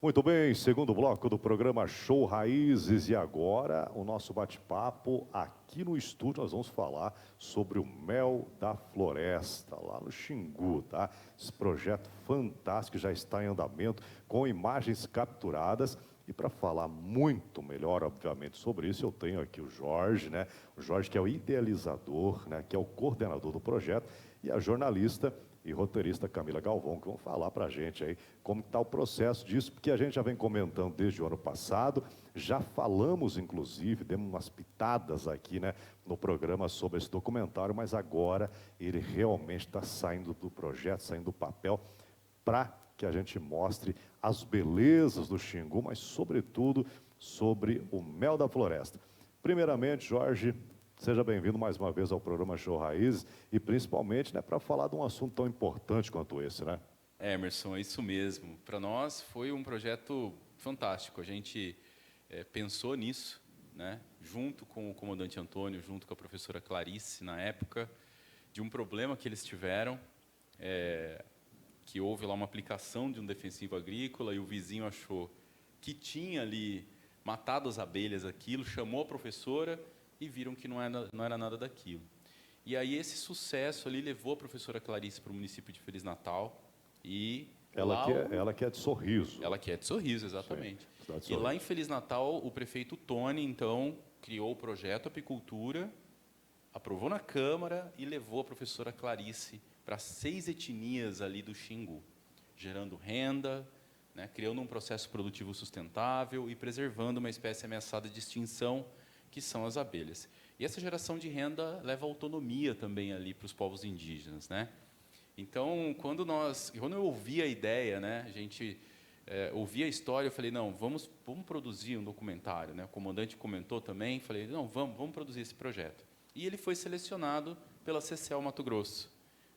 Muito bem, segundo bloco do programa Show Raízes. E agora o nosso bate-papo aqui no estúdio. Nós vamos falar sobre o Mel da Floresta, lá no Xingu, tá? Esse projeto fantástico já está em andamento, com imagens capturadas. E para falar muito melhor, obviamente, sobre isso, eu tenho aqui o Jorge, né? O Jorge que é o idealizador, né? Que é o coordenador do projeto, e a jornalista e roteirista Camila Galvão, que vão falar para a gente aí como está o processo disso, porque a gente já vem comentando desde o ano passado, já falamos, inclusive, demos umas pitadas aqui, né, no programa sobre esse documentário, mas agora ele realmente está saindo do projeto, saindo do papel, para que a gente mostre as belezas do Xingu, mas, sobretudo, sobre o Mel da Floresta. Primeiramente, Jorge, seja bem-vindo mais uma vez ao programa Show Raízes e principalmente, né, para falar de um assunto tão importante quanto esse, né? Emerson, é isso mesmo. Para nós foi um projeto fantástico. A gente pensou nisso, né, junto com o comandante Antônio, junto com a professora Clarice, na época, de um problema que eles tiveram, que houve lá uma aplicação de um defensivo agrícola e o vizinho achou que tinha ali matado as abelhas, aquilo, chamou a professora e viram que não era nada daquilo. E aí esse sucesso ali levou a professora Clarice para o município de Feliz Natal e Ela que é de Sorriso. ela que é de Sorriso, exatamente. Sim, de E lá Sorriso. em Feliz Natal o prefeito Tony então criou o projeto Apicultura, aprovou na Câmara e levou a professora Clarice para 6 etnias ali do Xingu, gerando renda, né, criando um processo produtivo sustentável e preservando uma espécie ameaçada de extinção, que são as abelhas. E essa geração de renda leva autonomia também ali para os povos indígenas, né? Então, quando eu ouvi a ideia, né, a gente ouvi a história, eu falei, não, vamos produzir um documentário, né? O comandante comentou também, falei, não, vamos produzir esse projeto. E ele foi selecionado pela CCEL Mato Grosso,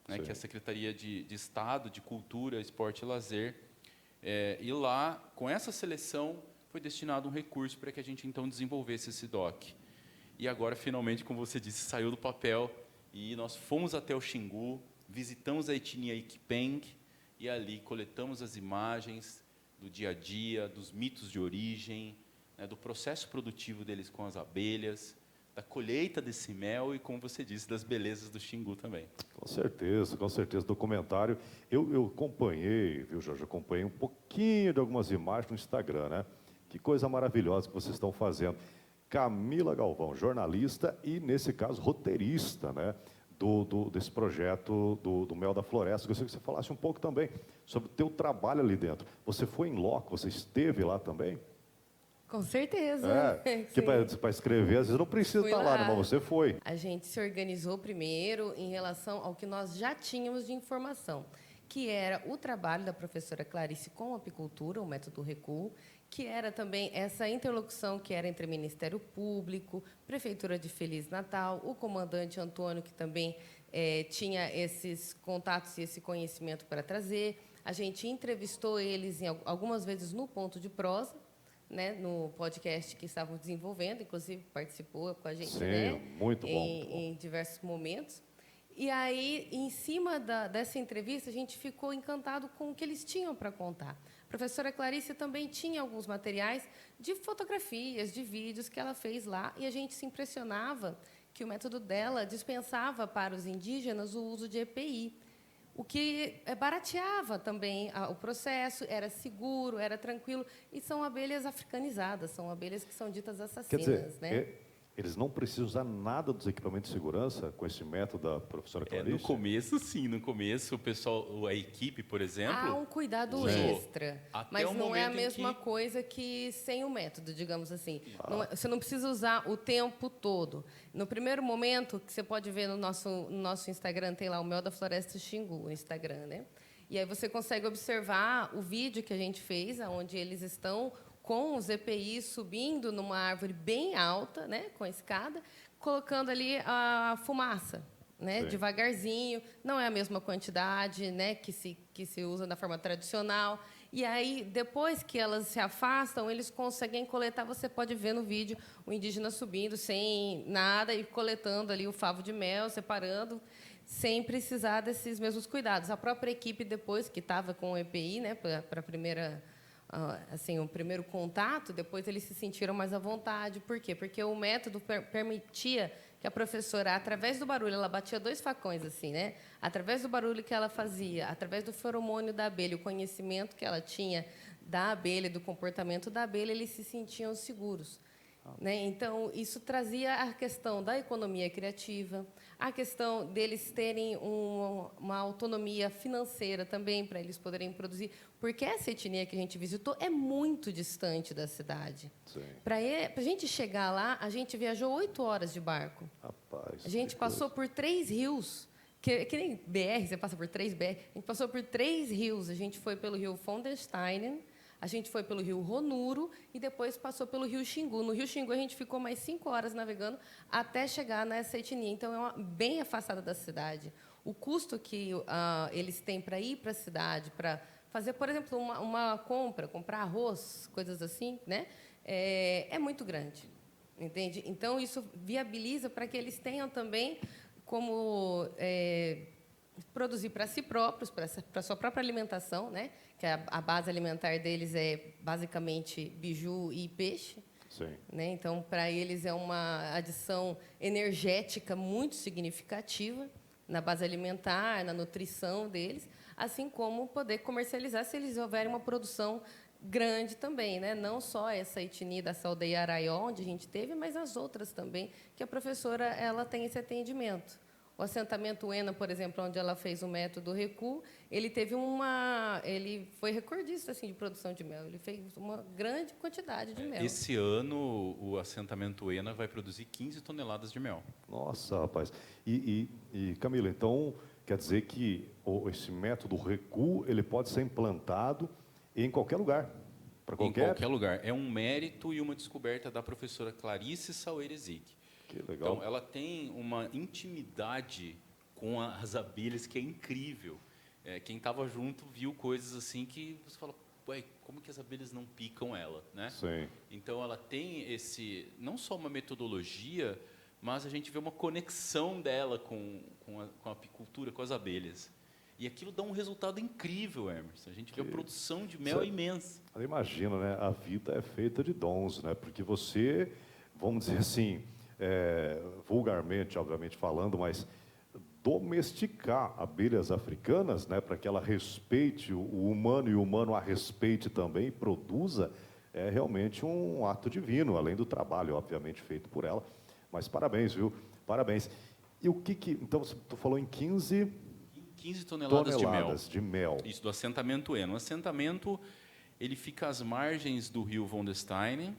né, que é a Secretaria de Estado de Cultura, Esporte e Lazer. E lá, com essa seleção, foi destinado um recurso para que a gente, então, desenvolvesse esse doc. E agora, finalmente, como você disse, saiu do papel e nós fomos até o Xingu, visitamos a etnia Ikipeng e ali coletamos as imagens do dia a dia, dos mitos de origem, né, do processo produtivo deles com as abelhas, da colheita desse mel e, como você disse, das belezas do Xingu também. Com certeza, com certeza. Documentário. Eu acompanhei, viu, Jorge? Acompanhei um pouquinho de algumas imagens no Instagram, né? Que coisa maravilhosa que vocês estão fazendo. Camila Galvão, jornalista e, nesse caso, roteirista, né? Desse projeto do Mel da Floresta. Gostaria que você falasse um pouco também sobre o teu trabalho ali dentro. Você foi em loco, você esteve lá também? Com certeza. Que para escrever, às vezes não precisa estar lá, né? Mas você foi. A gente se organizou primeiro em relação ao que nós já tínhamos de informação, que era o trabalho da professora Clarice com a apicultura, o método Recuo, que era também essa interlocução que era entre Ministério Público, Prefeitura de Feliz Natal, o comandante Antônio, que também tinha esses contatos e esse conhecimento para trazer. A gente entrevistou eles algumas vezes no Ponto de Prosa, né, no podcast que estavam desenvolvendo, inclusive participou com a gente. Sim, né, muito bom. em diversos momentos. E aí, em cima dessa entrevista, a gente ficou encantado com o que eles tinham para contar. A professora Clarice também tinha alguns materiais de fotografias, de vídeos que ela fez lá, e a gente se impressionava que o método dela dispensava para os indígenas o uso de EPI, o que barateava também o processo, era seguro, era tranquilo, e são abelhas africanizadas, são abelhas que são ditas assassinas. Quer dizer, né? eles não precisam usar nada dos equipamentos de segurança com esse método da professora Clarice? No começo, sim. No começo, o pessoal, a equipe, por exemplo... Há um cuidado usou. extra, Até mas o não é a momento em mesma que- coisa que sem o método, digamos assim. Você não precisa usar o tempo todo. No primeiro momento, que você pode ver no nosso Instagram, tem lá o Mel da Floresta Xingu, o Instagram, né? E aí você consegue observar o vídeo que a gente fez, onde eles estão com os EPIs subindo numa árvore bem alta, né, com a escada, colocando ali a fumaça, né, Sim. devagarzinho. Não é a mesma quantidade, né, que se usa da forma tradicional. E aí, depois que elas se afastam, eles conseguem coletar. Você pode ver no vídeo o indígena subindo sem nada e coletando ali o favo de mel, separando, sem precisar desses mesmos cuidados. A própria equipe, depois que estava com o EPI, né, para a primeira assim, o primeiro contato, depois eles se sentiram mais à vontade. Por quê? Porque o método permitia que a professora, através do barulho, ela batia 2 facões, assim, né? Através do barulho que ela fazia, através do feromônio da abelha, o conhecimento que ela tinha da abelha, do comportamento da abelha, eles se sentiam seguros. Né? Então, isso trazia a questão da economia criativa, a questão deles terem uma autonomia financeira também, para eles poderem produzir, porque essa etnia que a gente visitou é muito distante da cidade. Para a gente chegar lá, a gente viajou 8 horas de barco. Rapaz, a gente passou por 3 rios, que nem BR, você passa por 3 BR. A gente passou por 3 rios. A gente foi pelo rio von der Steinen, a gente foi pelo rio Ronuro e depois passou pelo rio Xingu. No rio Xingu, a gente ficou mais 5 horas navegando até chegar nessa etnia. Então, é bem afastada da cidade. O custo que eles têm para ir para a cidade, para fazer, por exemplo, uma compra, comprar arroz, coisas assim, né? É muito grande. Entende? Então, isso viabiliza para que eles tenham também como produzir para si próprios, para a sua própria alimentação, né? Que a base alimentar deles é basicamente biju e peixe. Sim. Né? Então, para eles é uma adição energética muito significativa na base alimentar, na nutrição deles, assim como poder comercializar se eles houverem uma produção grande também, né? Não só essa etnia dessa aldeia Araió, onde a gente teve, mas as outras também, que a professora ela tem esse atendimento. O assentamento Ena, por exemplo, onde ela fez o método Recu, ele foi recordista assim de produção de mel. Ele fez uma grande quantidade de mel. Esse ano o assentamento Ena vai produzir 15 toneladas de mel. Nossa, rapaz. E Camila, então quer dizer que esse método Recu ele pode ser implantado em qualquer lugar, para qualquer... Em qualquer lugar. É um mérito e uma descoberta da professora Clarice Saueresig. Que legal. Então, ela tem uma intimidade com as abelhas que é incrível. Quem estava junto viu coisas assim que você fala, ué, como que as abelhas não picam ela, né? Sim. Então, ela tem não só uma metodologia, mas a gente vê uma conexão dela com a apicultura, com as abelhas. E aquilo dá um resultado incrível, Emerson. A gente vê a produção de mel imensa. Imagina, né? A vida é feita de dons, né? Porque você, vamos dizer assim, vulgarmente, obviamente falando, mas domesticar abelhas africanas, né, para que ela respeite o humano e o humano a respeite também e produza, é realmente um ato divino, além do trabalho, obviamente, feito por ela. Mas parabéns, viu? Parabéns. E o que então, tu falou em 15 toneladas de mel. Isso, do assentamento Eno. O assentamento, ele fica às margens do rio von der Steinen,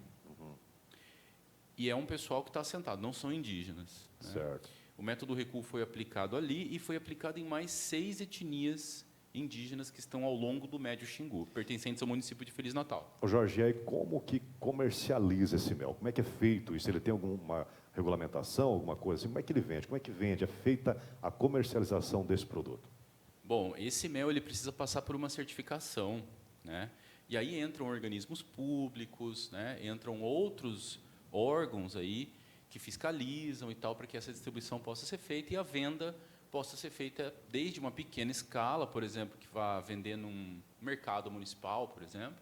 e é um pessoal que está assentado, não são indígenas. Né? Certo. O método Recu foi aplicado ali e foi aplicado em mais 6 etnias indígenas que estão ao longo do Médio Xingu, pertencentes ao município de Feliz Natal. Ô Jorge, e aí como que comercializa esse mel? Como é que é feito isso? Ele tem alguma regulamentação, alguma coisa assim? Como é que ele vende? Como é que vende? É feita a comercialização desse produto? Bom, esse mel ele precisa passar por uma certificação, né? E aí entram organismos públicos, né? Entram outros órgãos aí que fiscalizam e tal para que essa distribuição possa ser feita e a venda possa ser feita desde uma pequena escala, por exemplo, que vá vender num mercado municipal, por exemplo,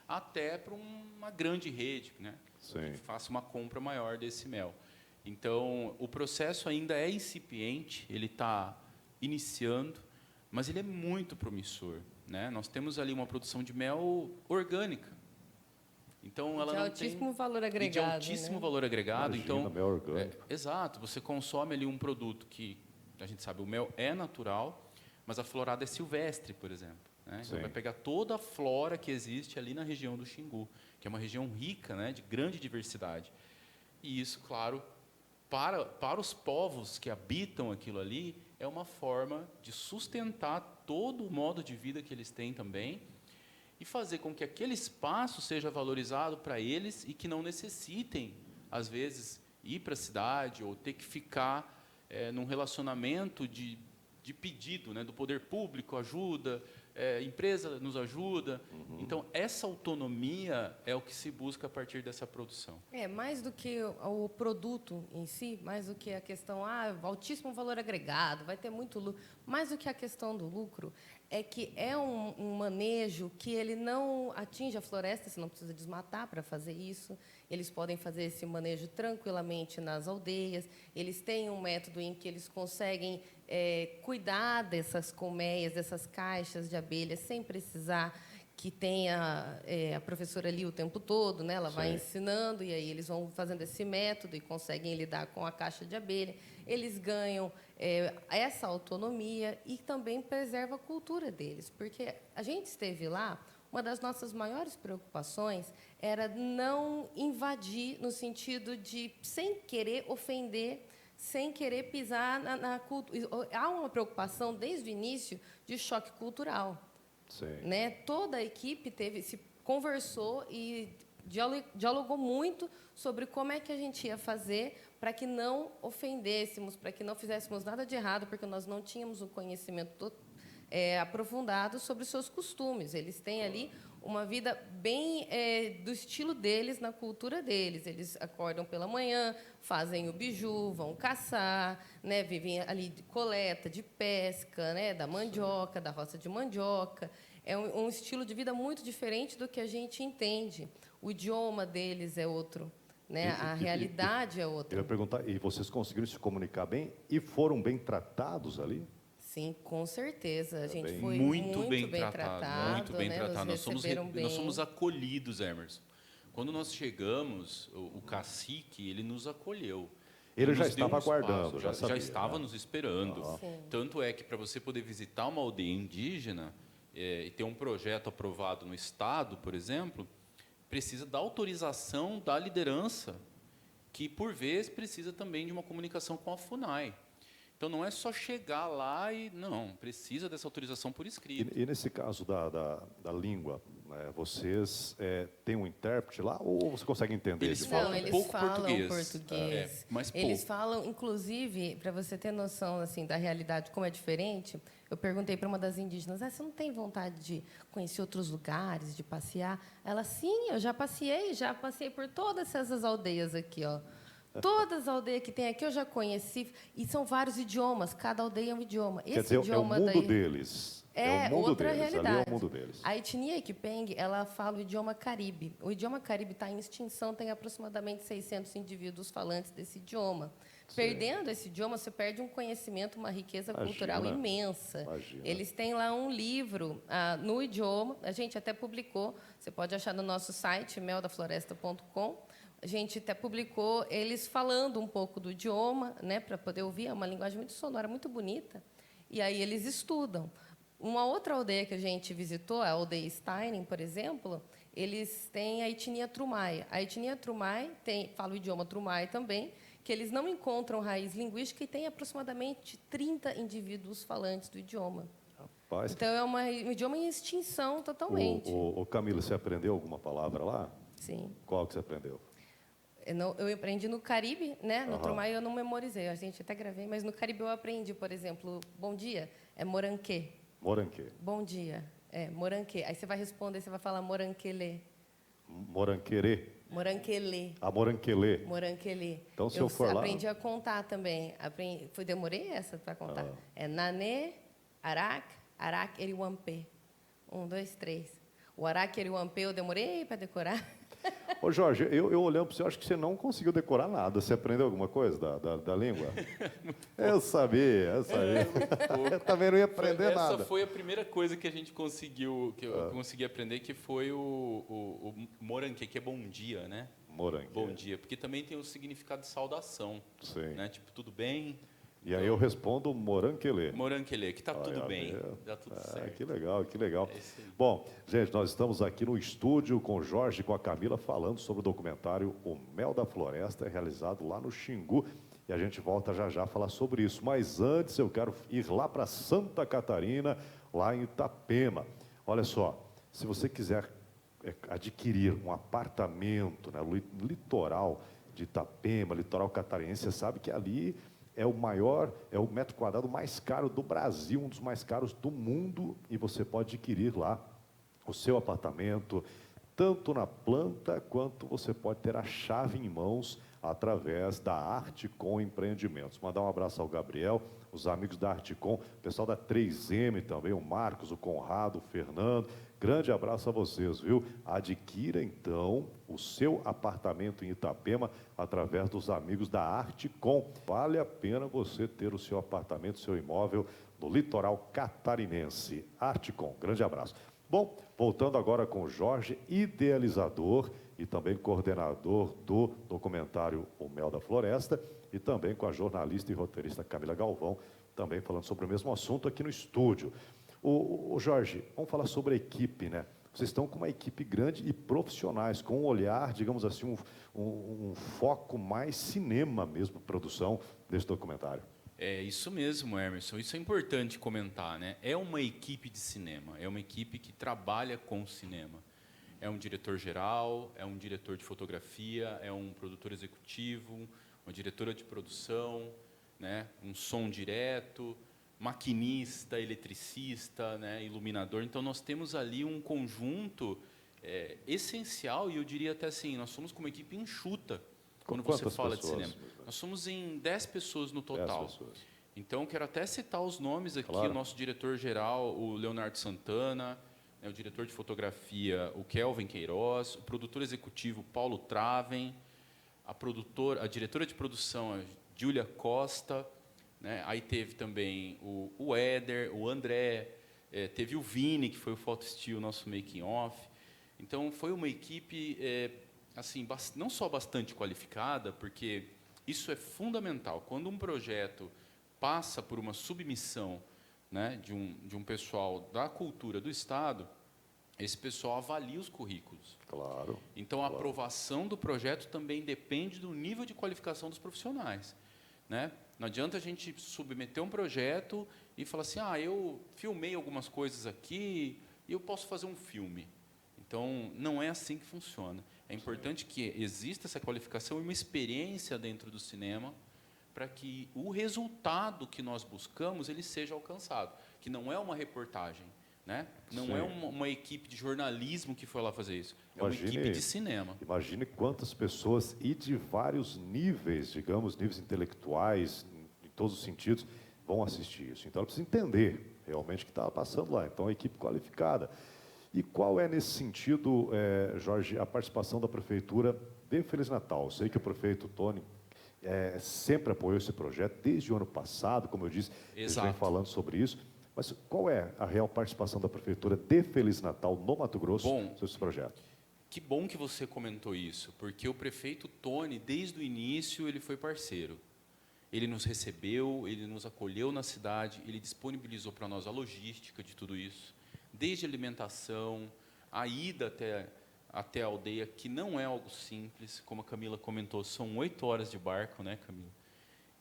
até para uma grande rede, né? Sim. Que faça uma compra maior desse mel. Então, o processo ainda é incipiente, ele está iniciando, mas ele é muito promissor, né? Nós temos ali uma produção de mel orgânica. Então, ela de não altíssimo tem... valor agregado. De altíssimo né? valor agregado. Imagina, Então, mel orgânico. Exato, você consome ali um produto que, a gente sabe, o mel é natural, mas a florada é silvestre, por exemplo. Né? Então, vai pegar toda a flora que existe ali na região do Xingu, que é uma região rica, né, de grande diversidade. E isso, claro, para os povos que habitam aquilo ali, é uma forma de sustentar todo o modo de vida que eles têm também e fazer com que aquele espaço seja valorizado para eles e que não necessitem, às vezes, ir para a cidade ou ter que ficar num relacionamento de pedido, né, do poder público, ajuda, empresa nos ajuda. Então, essa autonomia é o que se busca a partir dessa produção. Mais do que o produto em si, mais do que a questão, altíssimo valor agregado, vai ter muito lucro, mais do que a questão do lucro, é que é um manejo que ele não atinge a floresta, você não precisa desmatar para fazer isso. Eles podem fazer esse manejo tranquilamente nas aldeias. Eles têm um método em que eles conseguem cuidar dessas colmeias, dessas caixas de abelhas, sem precisar que tenha a professora ali o tempo todo, né? Ela vai ensinando, e aí eles vão fazendo esse método e conseguem lidar com a caixa de abelha. Eles ganham essa autonomia e também preserva a cultura deles, porque a gente esteve lá, uma das nossas maiores preocupações era não invadir, no sentido de, sem querer ofender, sem querer pisar na cultura. Há uma preocupação, desde o início, de choque cultural. Sim. Né? Toda a equipe se conversou e dialogou muito sobre como é que a gente ia fazer para que não ofendêssemos, para que não fizéssemos nada de errado, porque nós não tínhamos um conhecimento aprofundado sobre os seus costumes. Eles têm ali uma vida bem do estilo deles, na cultura deles. Eles acordam pela manhã, fazem o biju, vão caçar, né, vivem ali de coleta, de pesca, né, da mandioca, da roça de mandioca. É um estilo de vida muito diferente do que a gente entende. O idioma deles é outro, né? A realidade é outra. Eu ia perguntar, e vocês conseguiram se comunicar bem e foram bem tratados ali? Sim, com certeza. A gente foi muito bem tratado, muito bem né? tratado. Nos receberam bem. Nós somos acolhidos, Emerson. Quando nós chegamos, o cacique, ele nos acolheu. Ele já nos deu estava espaço, aguardando, já sabia, estava né? nos esperando. Sim. Tanto é que, para você poder visitar uma aldeia indígena e ter um projeto aprovado no Estado, por exemplo, precisa da autorização da liderança, que, por vezes, precisa também de uma comunicação com a FUNAI. Então, não é só chegar lá e... Não, precisa dessa autorização por escrito. E nesse caso da língua, né, vocês têm um intérprete lá ou você consegue entender? Eles de falam fato? Eles pouco falam português. Mas eles pouco. falam, inclusive, para você ter noção assim da realidade como é diferente, eu perguntei para uma das indígenas: você não tem vontade de conhecer outros lugares, de passear? Ela: sim, eu já passei por todas essas aldeias aqui, ó. Todas as aldeias que tem aqui eu já conheci, e são vários idiomas, cada aldeia é um idioma. Quer dizer, é o mundo deles. É o mundo outra deles. realidade. Ali é o mundo deles. A etnia Ikipeng, ela fala o idioma Caribe. O idioma Caribe está em extinção, tem aproximadamente 600 indivíduos falantes desse idioma. Perdendo esse idioma, você perde um conhecimento, uma riqueza cultural imensa. Imagina. Eles têm lá um livro no idioma, a gente até publicou, você pode achar no nosso site, meldafloresta.com. A gente até publicou eles falando um pouco do idioma, né, para poder ouvir. É uma linguagem muito sonora, muito bonita. E aí eles estudam. Uma outra aldeia que a gente visitou, a aldeia Steinem, por exemplo, eles têm a etnia Trumai. A etnia Trumai fala o idioma Trumai também, que eles não encontram raiz linguística e tem aproximadamente 30 indivíduos falantes do idioma. Rapaz, Então, é um idioma em extinção totalmente. o Camila, você aprendeu alguma palavra lá? Sim. Qual que você aprendeu? Eu aprendi no Caribe, né? No Trumai eu não memorizei, a gente até gravei, mas no Caribe eu aprendi, por exemplo, bom dia, é moranquê. Moranquê. Bom dia, moranquê. Aí você vai responder, você vai falar moranquelê. Moranquerê. Moranquelê. A moranquelê. Moranquelê. Então, se eu for lá... aprendi a contar também. Demorei essa para contar. É nanê, arac, eriwampê. 1, 2, 3. O arac, eriwampê eu demorei para decorar. Ô, Jorge, eu olhando para você, eu acho que você não conseguiu decorar nada. Você aprendeu alguma coisa da língua? Eu sabia. Eu também não ia aprender nada. Essa foi a primeira coisa que a gente conseguiu, que eu consegui aprender, que foi o moranquê, que é bom dia, né? Moranquê. Bom dia, porque também tem o significado de saudação. Sim. Né? Tipo, tudo bem? E aí eu respondo moranquelê. Moranquelê, que tá tudo bem, dá tudo certo. Que legal, que legal. É isso aí. Bom, gente, nós estamos aqui no estúdio com o Jorge e com a Camila falando sobre o documentário O Mel da Floresta, realizado lá no Xingu. E a gente volta já já a falar sobre isso. Mas antes eu quero ir lá para Santa Catarina, lá em Itapema. Olha só, se você quiser adquirir um apartamento, né, no litoral de Itapema, litoral catarinense, você sabe que ali é o metro quadrado mais caro do Brasil, um dos mais caros do mundo, e você pode adquirir lá o seu apartamento, tanto na planta, quanto você pode ter a chave em mãos através da Artecom Empreendimentos. Mandar um abraço ao Gabriel, os amigos da Artecom, o pessoal da 3M também, o Marcos, o Conrado, o Fernando. Grande abraço a vocês, viu? Adquira, então, o seu apartamento em Itapema através dos amigos da Artecom. Vale a pena você ter o seu apartamento, seu imóvel no litoral catarinense. Artecom, grande abraço. Bom, voltando agora com o Jorge, idealizador e também coordenador do documentário O Mel da Floresta, e também com a jornalista e roteirista Camila Galvão, também falando sobre o mesmo assunto aqui no estúdio. O Jorge, vamos falar sobre a equipe, né? Vocês estão com uma equipe grande e profissionais, com um olhar, digamos assim, um foco mais cinema mesmo, produção desse documentário. É isso mesmo, Emerson. Isso é importante comentar, né? É uma equipe de cinema, é uma equipe que trabalha com o cinema. É um diretor-geral, é um diretor de fotografia, é um produtor executivo, uma diretora de produção, né? Um som direto, maquinista, eletricista, né? Iluminador. Então, nós temos ali um conjunto essencial, e eu diria até assim, nós somos como uma equipe enxuta, quando você fala de cinema. Nós somos em 10 pessoas no total. 10 pessoas. Então, quero até citar os nomes aqui, claro. O nosso diretor-geral, o Leonardo Santana, né, o diretor de fotografia, o Kelvin Queiroz, o produtor executivo, Paulo Traven, a diretora de produção, a Júlia Costa, né, aí teve também o Éder, o André, teve o Vini, que foi o Photosteel, nosso making-off. Então, foi uma equipe assim, não só bastante qualificada, porque isso é fundamental. Quando um projeto passa por uma submissão, né, de um pessoal da cultura do Estado, esse pessoal avalia os currículos. Claro. Então, a aprovação do projeto também depende do nível de qualificação dos profissionais, né? Não adianta a gente submeter um projeto e falar assim, eu filmei algumas coisas aqui e eu posso fazer um filme. Então, não é assim que funciona. É importante que exista essa qualificação e uma experiência dentro do cinema para que o resultado que nós buscamos ele seja alcançado, que não é uma reportagem, né? Não é uma equipe de jornalismo que foi lá fazer isso, é uma equipe de cinema. Imagine quantas pessoas e de vários níveis, digamos, níveis intelectuais, em todos os sentidos, vão assistir isso. Então, ela precisa entender realmente o que está passando lá. Então, a equipe qualificada. E qual é, nesse sentido, Jorge, a participação da Prefeitura de Feliz Natal? Eu sei que o prefeito Tony sempre apoiou esse projeto, desde o ano passado, como eu disse, eles vem falando sobre isso. Mas qual é a real participação da Prefeitura de Feliz Natal no Mato Grosso sobre esse projeto? Que bom que você comentou isso, porque o prefeito Tony, desde o início, ele foi parceiro. Ele nos recebeu, ele nos acolheu na cidade, ele disponibilizou para nós a logística de tudo isso, desde a alimentação, a ida até a aldeia, que não é algo simples, como a Camila comentou, são 8 horas de barco, né, Camila?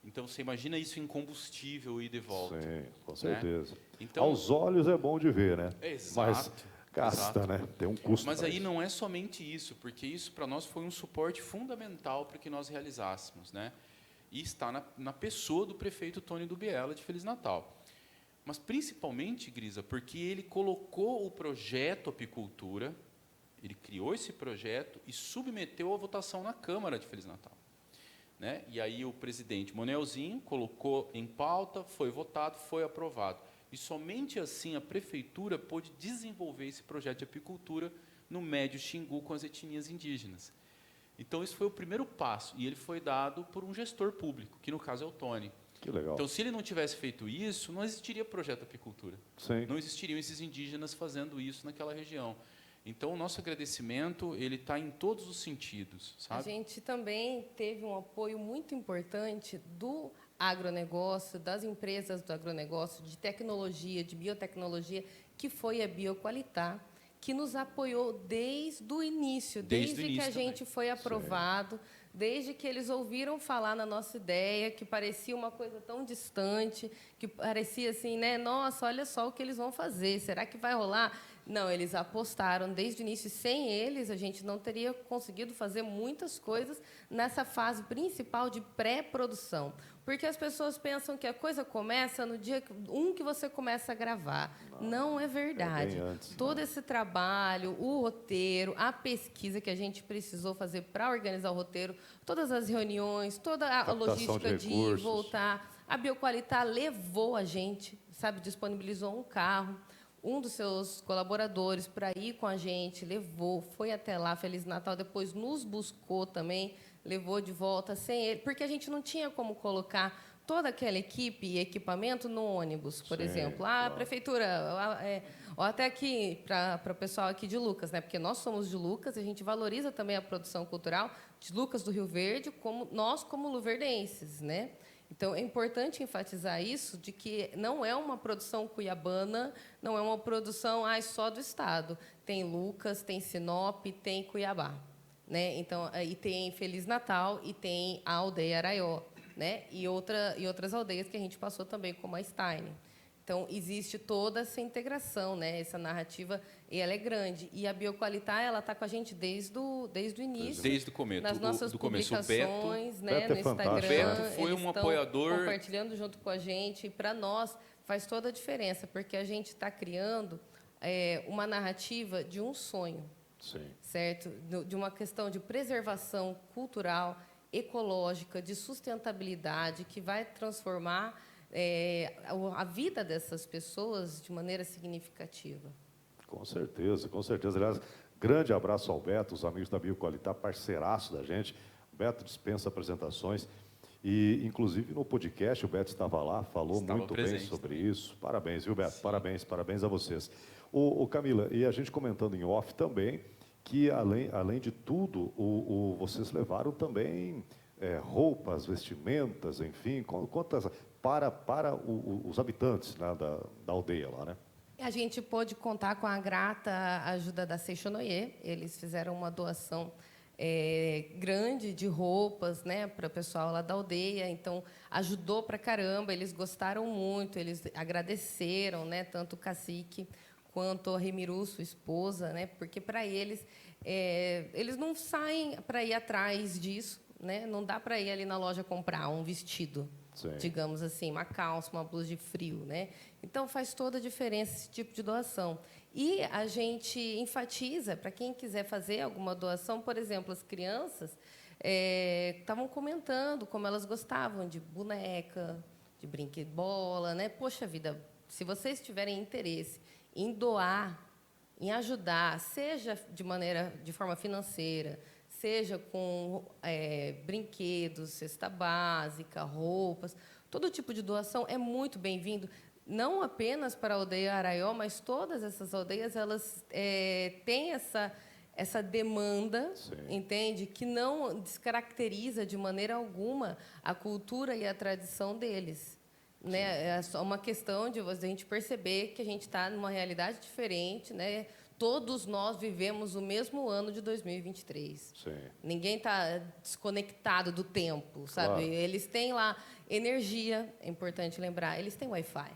Então, você imagina isso em combustível, ida e volta. Sim, com certeza. Né? Então, aos olhos é bom de ver, né? Exato. Mas gasta, né? Tem um custo. Mas aí não é somente isso, porque isso para nós foi um suporte fundamental para que nós realizássemos, né? E está na pessoa do prefeito Tony do Biela de Feliz Natal. Mas principalmente, Grisa, porque ele colocou o projeto Apicultura, ele criou esse projeto e submeteu à votação na Câmara de Feliz Natal. Né? E aí o presidente Monelzinho colocou em pauta, foi votado, foi aprovado. E somente assim a prefeitura pôde desenvolver esse projeto de apicultura no Médio Xingu com as etnias indígenas. Então, isso foi o primeiro passo, e ele foi dado por um gestor público, que no caso é o Tony. Que legal. Então, se ele não tivesse feito isso, não existiria projeto apicultura. Sim. Não existiriam esses indígenas fazendo isso naquela região. Então, o nosso agradecimento ele está em todos os sentidos, sabe? A gente também teve um apoio muito importante do agronegócio, das empresas do agronegócio, de tecnologia, de biotecnologia, que foi a Bioqualitar, que nos apoiou desde o início, desde que a gente foi aprovado, desde que eles ouviram falar na nossa ideia, que parecia uma coisa tão distante, que parecia assim, né? Nossa, olha só o que eles vão fazer, será que vai rolar? Não, eles apostaram desde o início. Sem eles, a gente não teria conseguido fazer muitas coisas nessa fase principal de pré-produção. Porque as pessoas pensam que a coisa começa no dia que você começa a gravar. Não é verdade. bem antes, Todo esse trabalho, o roteiro, a pesquisa que a gente precisou fazer para organizar o roteiro, todas as reuniões, toda a Captação logística de recursos. voltar. A Bioqualitar levou a gente, sabe, disponibilizou um carro, um dos seus colaboradores para ir com a gente, levou, foi até lá, Feliz Natal, depois nos buscou também, levou de volta sem ele, porque a gente não tinha como colocar toda aquela equipe e equipamento no ônibus, por Sim, exemplo. claro. A prefeitura, ou até aqui, para o pessoal aqui de Lucas, né? Porque nós somos de Lucas e a gente valoriza também a produção cultural de Lucas do Rio Verde, como nós, como luverdenses, né? Então, é importante enfatizar isso, de que não é uma produção cuiabana, não é uma produção só do Estado. Tem Lucas, tem Sinop, tem Cuiabá. Né? Então, e tem Feliz Natal e tem a aldeia Araió, né? E outras aldeias que a gente passou também, como a Stein. Então, existe toda essa integração, né? Essa narrativa, e ela é grande. E a Bioqualitar, ela está com a gente desde o início. Desde o começo. Nas nossas do começo. O publicações, Beto né, é no fantástico, Instagram. né? Beto foi eles um estão apoiador. compartilhando junto com a gente. E, para nós, faz toda a diferença, porque a gente está criando uma narrativa de um sonho. Sim. Certo? De uma questão de preservação cultural, ecológica, de sustentabilidade, que vai transformar a vida dessas pessoas de maneira significativa. Com certeza, com certeza. Aliás, grande abraço ao Beto, os amigos da Bioqualitar, parceiraço da gente. O Beto dispensa apresentações. E, inclusive, no podcast, o Beto estava lá, falou Estava muito presente. bem sobre isso. Parabéns, viu, Beto? Parabéns, parabéns a vocês. Ô, Camila, e a gente comentando em off também, que, além de tudo, vocês levaram também roupas, vestimentas, enfim, quantas para os habitantes, né, da aldeia lá, né? A gente pôde contar com a grata ajuda da Seixonoye. Eles fizeram uma doação grande de roupas, né, para o pessoal lá da aldeia. Então, ajudou para caramba. Eles gostaram muito, eles agradeceram, né, tanto o cacique quanto a Remiru, sua esposa, né, porque, para eles, eles não saem para ir atrás disso, né? Não dá para ir ali na loja comprar um vestido, Sim. digamos assim, uma calça, uma blusa de frio, né? Então, faz toda a diferença esse tipo de doação. E a gente enfatiza, para quem quiser fazer alguma doação, por exemplo, as crianças estavam comentando como elas gostavam de boneca, de brinquedo, bola, né? Poxa vida, se vocês tiverem interesse em doar, em ajudar, seja de forma financeira, seja com brinquedos, cesta básica, roupas, todo tipo de doação é muito bem-vindo, não apenas para a aldeia Araió, mas todas essas aldeias elas têm essa demanda, Sim. entende? Que não descaracteriza de maneira alguma a cultura e a tradição deles. Né? É só uma questão de a gente perceber que a gente está numa realidade diferente, né? Todos nós vivemos o mesmo ano de 2023. Sim. Ninguém está desconectado do tempo, sabe? Claro. Eles têm lá energia, é importante lembrar, eles têm Wi-Fi.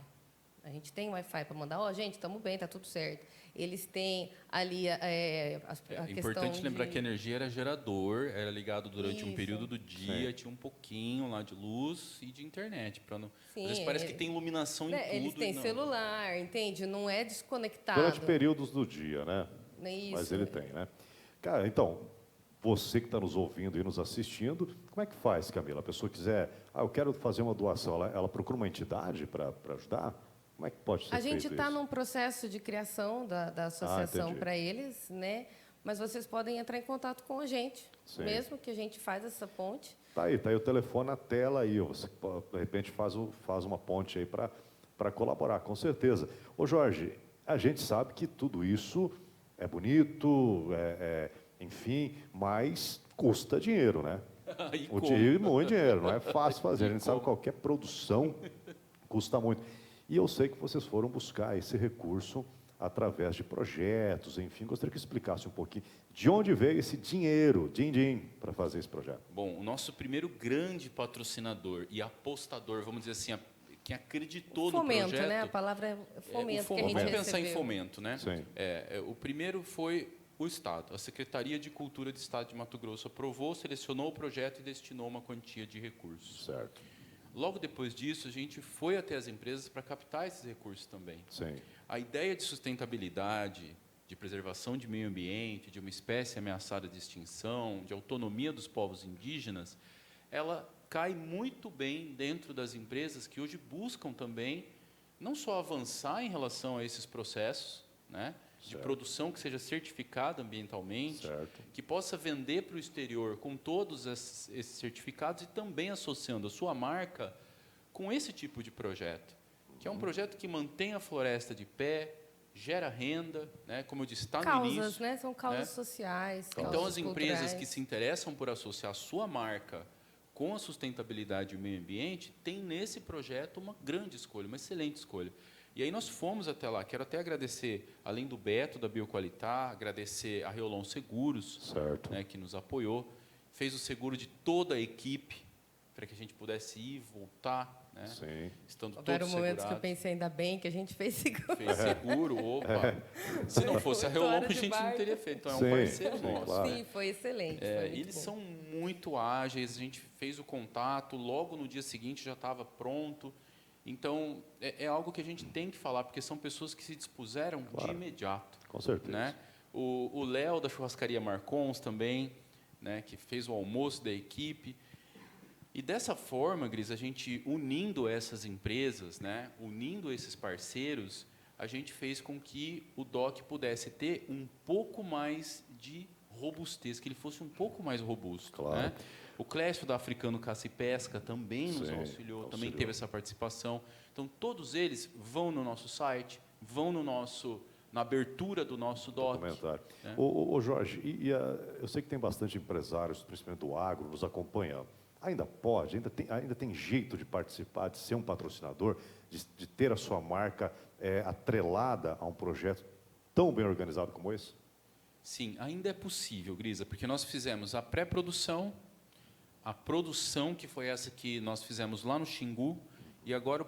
A gente tem Wi-Fi para mandar, gente, estamos bem, está tudo certo. Eles têm ali a questão importante lembrar de... que a energia era gerador, era ligado durante um Isso. período do dia, Sim. tinha um pouquinho lá de luz e de internet. Não... Sim, Às vezes parece que tem iluminação em né, tudo. eles têm e não. celular, entende? Não é desconectado. Durante períodos do dia, né? Isso. Mas ele tem, né? Cara, então, você que está nos ouvindo e nos assistindo, como é que faz, Camila? A pessoa quiser, eu quero fazer uma doação, ela procura uma entidade para ajudar? Como é que pode ser A gente feito está isso? num processo de criação da associação entendi. para eles, né? Mas vocês podem entrar em contato com a gente, Sim. mesmo que a gente faz essa ponte. Tá aí o telefone na tela aí, você de repente faz uma ponte aí para colaborar, com certeza. Ô Jorge, a gente sabe que tudo isso é bonito, enfim, mas custa dinheiro, né? E O como? dinheiro, muito dinheiro, não é fácil fazer. E A gente sabe que como? qualquer produção custa muito. E eu sei que vocês foram buscar esse recurso através de projetos, enfim. Gostaria que explicasse um pouquinho de onde veio esse dinheiro, din-din, para fazer esse projeto. Bom, o nosso primeiro grande patrocinador e apostador, vamos dizer assim, quem acreditou Fomento, no projeto... né? A palavra é fomento, que a gente Vamos pensar em recebeu. fomento, né? Sim. O primeiro foi o Estado. A Secretaria de Cultura do Estado de Mato Grosso aprovou, selecionou o projeto e destinou uma quantia de recursos. Certo. Logo depois disso, a gente foi até as empresas para captar esses recursos também. Sim. A ideia de sustentabilidade, de preservação de meio ambiente, de uma espécie ameaçada de extinção, de autonomia dos povos indígenas, ela cai muito bem dentro das empresas que hoje buscam também não só avançar em relação a esses processos, né, de produção que seja certificada ambientalmente, Certo. que possa vender para o exterior com todos esses certificados e também associando a sua marca com esse tipo de projeto, que é um projeto que mantém a floresta de pé, gera renda, né, como eu disse, está no Causas, início. né? São causas né? sociais, Então, causas as empresas culturais. que se interessam por associar a sua marca com a sustentabilidade e o meio ambiente têm nesse projeto uma grande escolha, uma excelente escolha. E aí nós fomos até lá. Quero até agradecer, além do Beto, da Bioqualitar, agradecer a Reolon Seguros, Certo. né, que nos apoiou, fez o seguro de toda a equipe, para que a gente pudesse ir, voltar, né, Sim. estando Houveram todos momentos que eu segurados. pensei, ainda bem que a gente fez seguro. Fez seguro, opa. Se não fosse a Oito Reolon, horas a de gente não barco. teria feito. Então, é Sim, um parceiro sim, nosso. claro. Sim, foi excelente. foi muito Eles bom. são muito ágeis, a gente fez o contato, logo no dia seguinte já estava pronto. Então, é algo que a gente tem que falar, porque são pessoas que se dispuseram de imediato. Com certeza. Né? O Léo, da churrascaria Marcons, também, né, que fez o almoço da equipe. E, dessa forma, Gris, a gente unindo essas empresas, né, unindo esses parceiros, a gente fez com que o DOC pudesse ter um pouco mais de robustez, que ele fosse um pouco mais robusto. Claro. Né? O Clécio, da Africano Caça e Pesca, também nos Sim, auxiliou, também auxiliou. teve essa participação. Então, todos eles vão no nosso site, vão na abertura do nosso DOC. Documentário. né? Ô, Jorge, eu sei que tem bastante empresários, principalmente do agro, nos acompanhando. Ainda pode, ainda tem jeito de participar, de ser um patrocinador, de ter a sua marca atrelada a um projeto tão bem organizado como esse? Sim, ainda é possível, Grisa, porque nós fizemos a pré-produção, a produção, que foi essa que nós fizemos lá no Xingu, e agora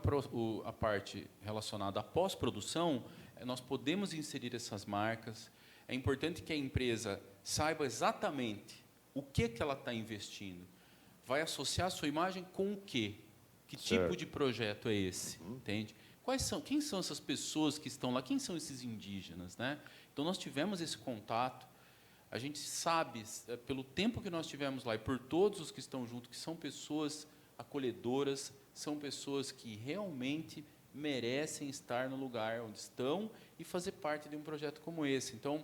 a parte relacionada à pós-produção, nós podemos inserir essas marcas. É importante que a empresa saiba exatamente o que ela está investindo. Vai associar a sua imagem com o quê? Que tipo de projeto é esse? Entende? Quem são essas pessoas que estão lá? Quem são esses indígenas? Né? Então, nós tivemos esse contato. A gente sabe, pelo tempo que nós tivemos lá e por todos os que estão junto, que são pessoas acolhedoras, são pessoas que realmente merecem estar no lugar onde estão e fazer parte de um projeto como esse. Então,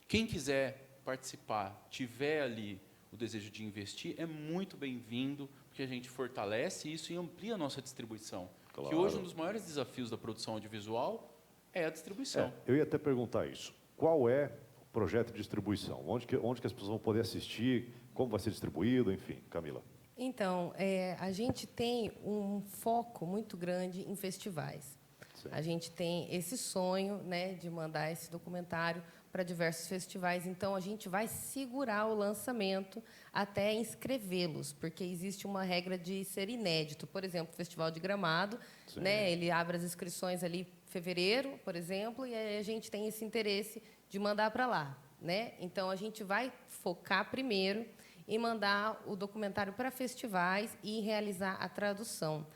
quem quiser participar, tiver ali o desejo de investir, é muito bem-vindo, porque a gente fortalece isso e amplia a nossa distribuição. Claro. Que hoje um dos maiores desafios da produção audiovisual é a distribuição. Eu ia até perguntar isso. Qual é o projeto de distribuição? Onde que as pessoas vão poder assistir? Como vai ser distribuído? Enfim, Camila. Então, a gente tem um foco muito grande em festivais. Sim. A gente tem esse sonho, né, de mandar esse documentário para diversos festivais. Então, a gente vai segurar o lançamento até inscrevê-los, porque existe uma regra de ser inédito. Por exemplo, o Festival de Gramado, né, ele abre as inscrições ali em fevereiro, por exemplo, e aí a gente tem esse interesse de mandar para lá. Né? Então, a gente vai focar primeiro em mandar o documentário para festivais e realizar a tradução.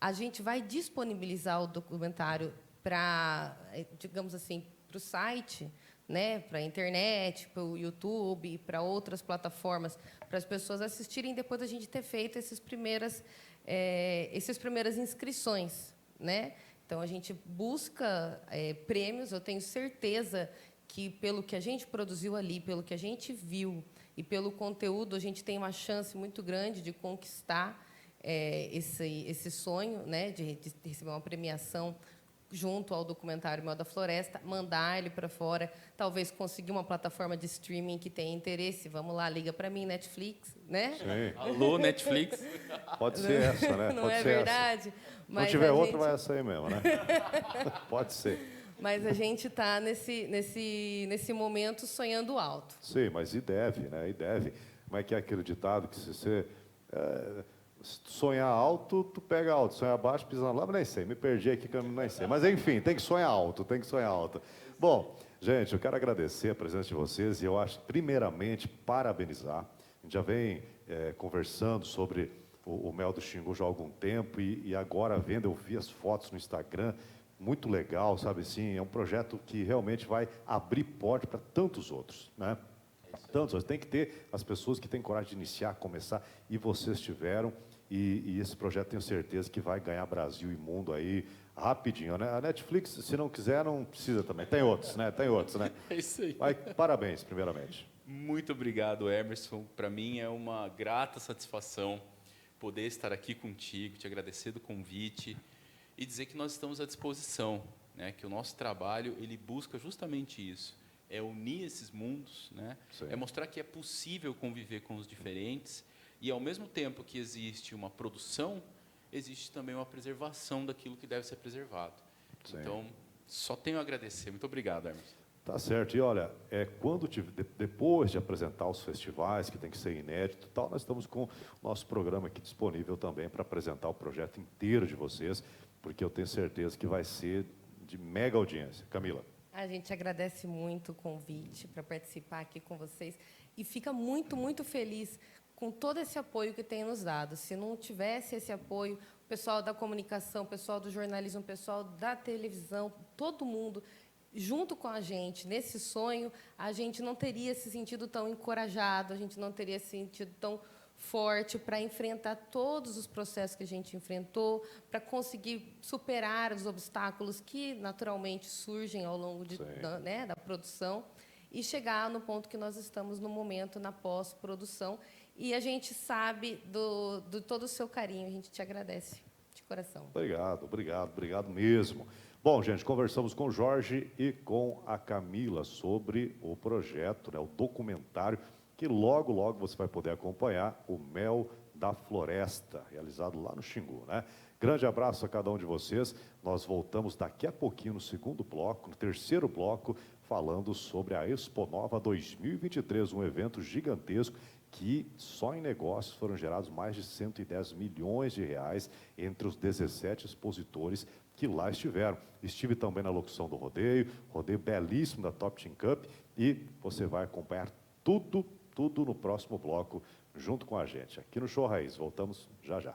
A gente vai disponibilizar o documentário para, digamos assim, para o site, né, para a internet, para o YouTube, para outras plataformas, para as pessoas assistirem depois da gente ter feito essas primeiras inscrições. Né? Então, a gente busca prêmios, eu tenho certeza que, pelo que a gente produziu ali, pelo que a gente viu e pelo conteúdo, a gente tem uma chance muito grande de conquistar esse sonho, né, de receber uma premiação junto ao documentário Mel da Floresta, mandar ele para fora, talvez conseguir uma plataforma de streaming que tenha interesse. Vamos lá, liga para mim, Netflix, né? Sim. Alô, Netflix? Pode ser essa, né? Não Pode é ser verdade? Se não tiver outra, vai essa aí mesmo, né? Pode ser. Mas a gente está nesse momento sonhando alto. Sim, mas e deve, né? E deve. Como é que é aquele ditado que se você... Se tu sonhar alto, tu pega alto. Sonhar baixo, pisa na lama, nem sei. Me perdi aqui que eu nem sei. Mas enfim, tem que sonhar alto, tem que sonhar alto. Bom, gente, eu quero agradecer a presença de vocês e eu acho, primeiramente, parabenizar. A gente já vem conversando sobre o Mel do Xingu já há algum tempo e agora vendo, eu vi as fotos no Instagram, muito legal, sabe assim, é um projeto que realmente vai abrir porta para tantos outros, né? Tantos, tem que ter as pessoas que têm coragem de iniciar, começar, e vocês tiveram, e esse projeto tenho certeza que vai ganhar Brasil e mundo aí rapidinho, né? A Netflix, se não quiser, não precisa também, tem outros, né? Tem outros, né? É isso aí. Mas, parabéns, primeiramente. Muito obrigado, Emerson. Para mim é uma grata satisfação poder estar aqui contigo, te agradecer do convite e dizer que nós estamos à disposição, né? Que o nosso trabalho ele busca justamente isso, é unir esses mundos, né? É mostrar que é possível conviver com os diferentes e, ao mesmo tempo que existe uma produção, existe também uma preservação daquilo que deve ser preservado. Sim. Então, só tenho a agradecer. Muito obrigado, Emerson. Tá certo. E olha, depois de apresentar os festivais, que tem que ser inédito e tal, nós estamos com o nosso programa aqui disponível também para apresentar o projeto inteiro de vocês, porque eu tenho certeza que vai ser de mega audiência. Camila. A gente agradece muito o convite para participar aqui com vocês e fica muito, muito feliz com todo esse apoio que tem nos dado. Se não tivesse esse apoio, o pessoal da comunicação, o pessoal do jornalismo, o pessoal da televisão, todo mundo junto com a gente nesse sonho, a gente não teria se sentido tão encorajado, a gente não teria se sentido tão forte para enfrentar todos os processos que a gente enfrentou, para conseguir superar os obstáculos que naturalmente surgem ao longo da produção e chegar no ponto que nós estamos no momento, na pós-produção. E a gente sabe do todo o seu carinho, a gente te agradece de coração. Obrigado, obrigado, obrigado mesmo. Bom, gente, conversamos com o Jorge e com a Camila sobre o projeto, né, o documentário, que logo, logo você vai poder acompanhar, o Mel da Floresta, realizado lá no Xingu, né? Grande abraço a cada um de vocês. Nós voltamos daqui a pouquinho no segundo bloco, no terceiro bloco, falando sobre a Expo Nova 2023, um evento gigantesco que só em negócios foram gerados mais de 110 milhões de reais entre os 17 expositores que lá estiveram. Estive também na locução do rodeio belíssimo da Top Team Cup, e você vai acompanhar tudo no próximo bloco, junto com a gente, aqui no Show Raiz. Voltamos já já.